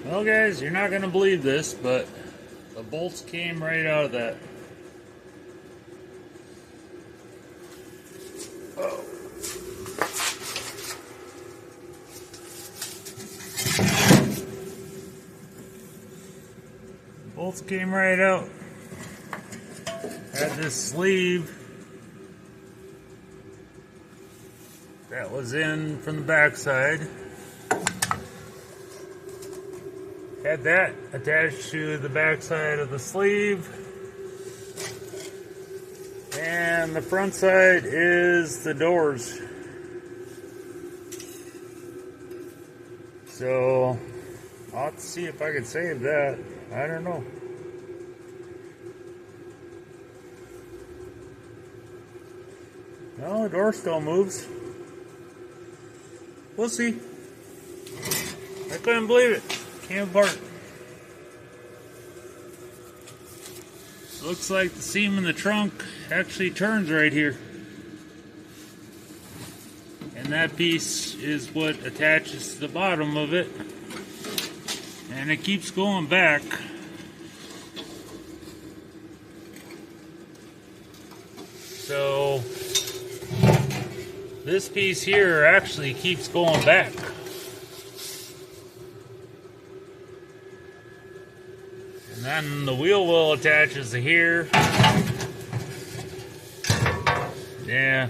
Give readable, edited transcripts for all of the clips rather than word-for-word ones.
Well guys, you're not going to believe this, but the bolts came right out of that. Oh. Bolts came right out. Had this sleeve that was in from the backside. Had that attached to the backside of the sleeve. And the front side is the doors. So I'll have to see if I can save that. I don't know. No, the door still moves. We'll see. I couldn't believe it. Came apart. Looks like the seam in the trunk actually turns right here. And that piece is what attaches to the bottom of it. And it keeps going back. So this piece here actually keeps going back. And then the wheel well attaches to here. Yeah,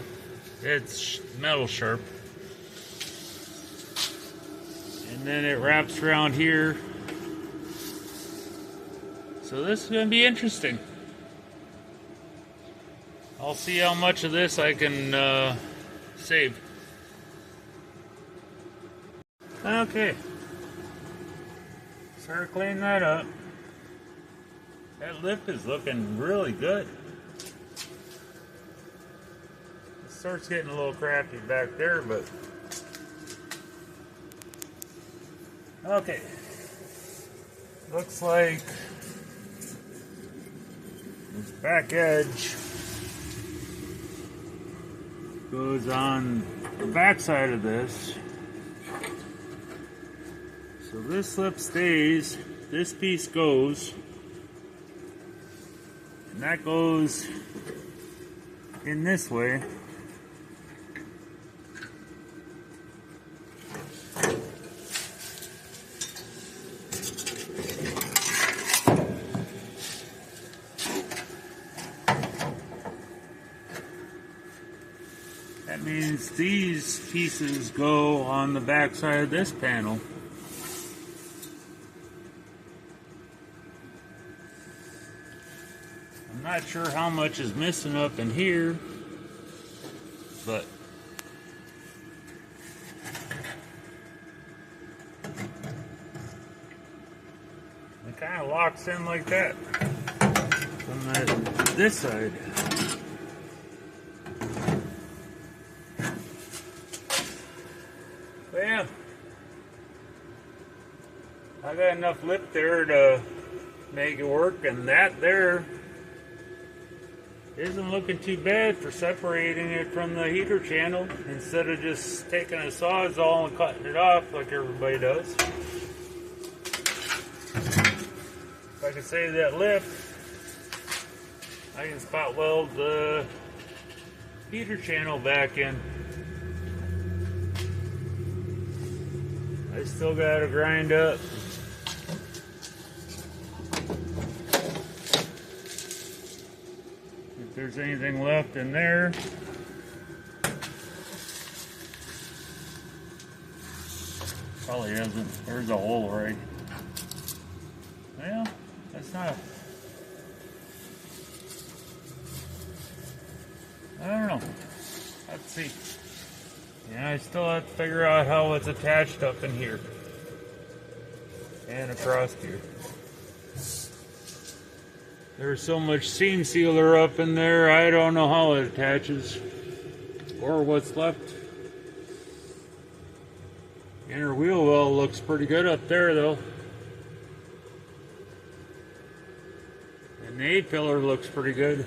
it's metal sharp. And then it wraps around here. So this is going to be interesting. I'll see how much of this I can save. Okay. Start cleaning that up. That lip is looking really good. It starts getting a little crappy back there, but okay. Looks like this back edge goes on the back side of this. So this lip stays, this piece goes. And that goes in this way. That means these pieces go on the back side of this panel. I'm not sure how much is missing up in here, but it kind of locks in like that from this side. But yeah, I got enough lip there to make it work, and that there isn't looking too bad for separating it from the heater channel instead of just taking a sawzall and cutting it off like everybody does. If I can save that lip, I can spot weld the heater channel back in. I still gotta grind up if there's anything left in there. Probably isn't. There's a hole right. Well, that's not. I don't know. Let's see. Yeah, I still have to figure out how it's attached up in here and across here. There's so much seam sealer up in there, I don't know how it attaches or what's left. Inner wheel well looks pretty good up there though. And the A-pillar looks pretty good.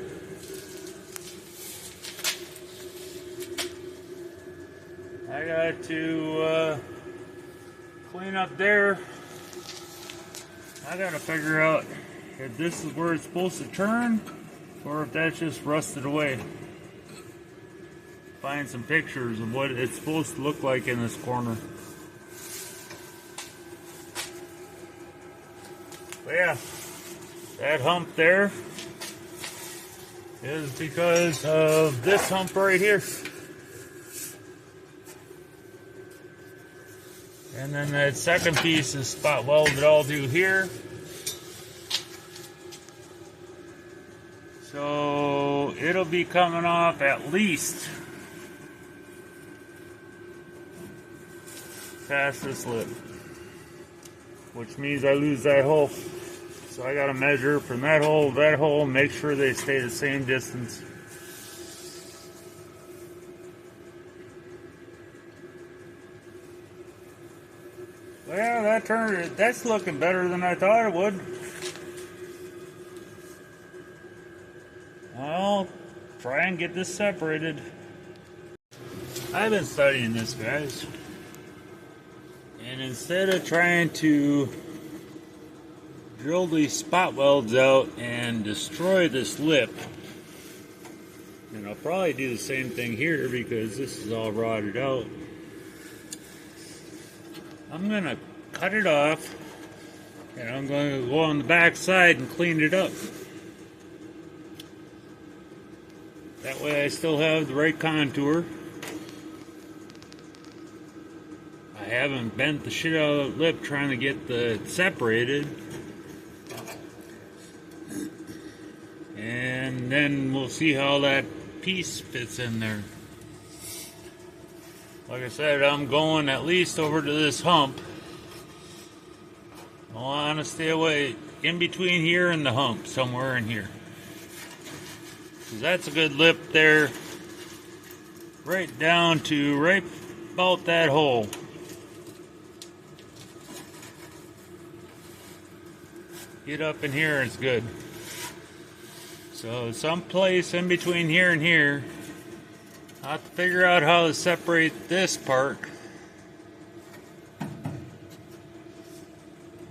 I got to clean up there I gotta figure out if this is where it's supposed to turn or if that's just rusted away. Find some pictures of what it's supposed to look like in this corner. But yeah, that hump there is because of this hump right here. And then that second piece is spot welded all through here. So it'll be coming off at least past this lip, which means I lose that hole. So I gotta measure from that hole to that hole, make sure they stay the same distance. Well, that's looking better than I thought it would. I'll try and get this separated. I've been studying this, guys. And instead of trying to drill these spot welds out and destroy this lip, and I'll probably do the same thing here because this is all rotted out, I'm going to cut it off and I'm going to go on the back side and clean it up. That way I still have the right contour. I haven't bent the shit out of the lip trying to get the separated. And then we'll see how that piece fits in there. Like I said, I'm going at least over to this hump. I want to stay away in between here and the hump, somewhere in here. Because that's a good lip there, right down to right about that hole. Get up in here is good. So someplace in between here and here, I have to figure out how to separate this part.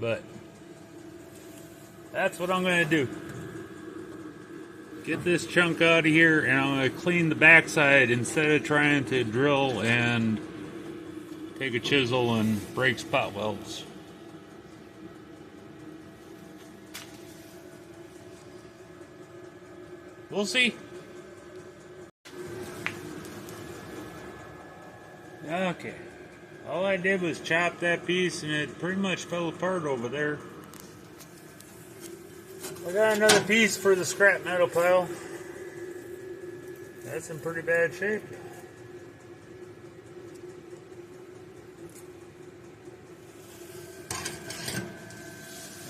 But that's what I'm going to do. Get this chunk out of here and I'm going to clean the backside instead of trying to drill and take a chisel and break spot welds. We'll see. Okay. All I did was chop that piece and it pretty much fell apart over there. I got another piece for the scrap metal pile. That's in pretty bad shape.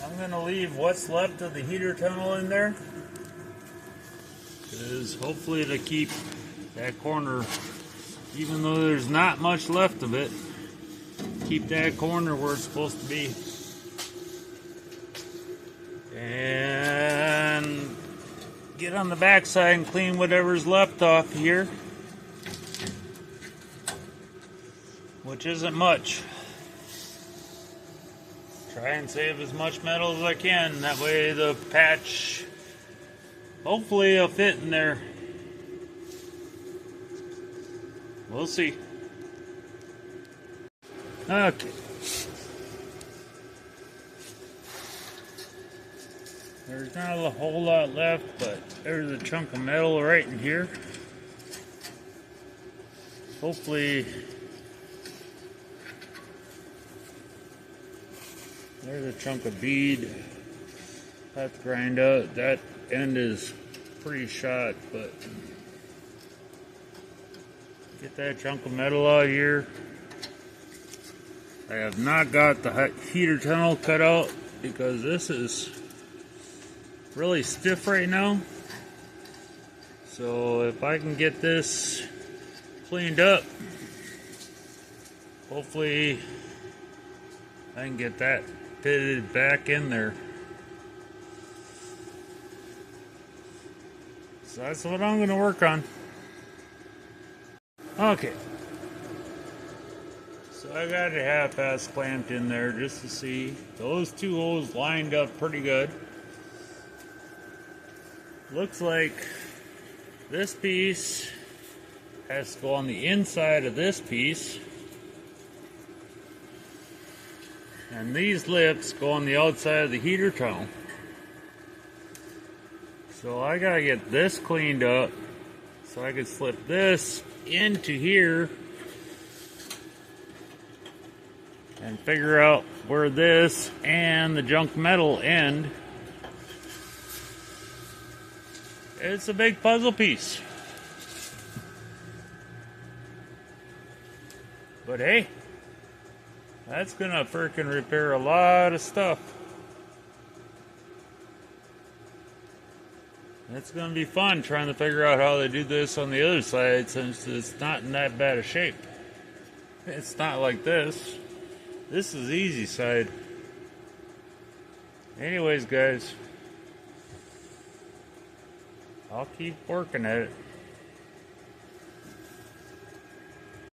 I'm going to leave what's left of the heater tunnel in there, because hopefully to keep that corner, even though there's not much left of it, keep that corner where it's supposed to be. And get on the back side and clean whatever's left off here, which isn't much. Try and save as much metal as I can, that way the patch hopefully it'll fit in there. We'll see. Okay. There's not a whole lot left, but there's a chunk of metal right in here. Hopefully, there's a chunk of bead. I have to grind out. That end is pretty shot, but get that chunk of metal out of here. I have not got the heater tunnel cut out because this is really stiff right now. So if I can get this cleaned up, hopefully I can get that fitted back in there. So that's what I'm going to work on. Okay. So I got it half-ass clamped in there just to see. Those two holes lined up pretty good. Looks like this piece has to go on the inside of this piece. And these lips go on the outside of the heater tunnel. So I gotta get this cleaned up so I can slip this into here and figure out where this and the junk metal end. It's a big puzzle piece. But hey, that's gonna frickin' repair a lot of stuff. It's gonna be fun trying to figure out how they do this on the other side since it's not in that bad a shape. It's not like this. This is the easy side. Anyways, guys, I'll keep working at it.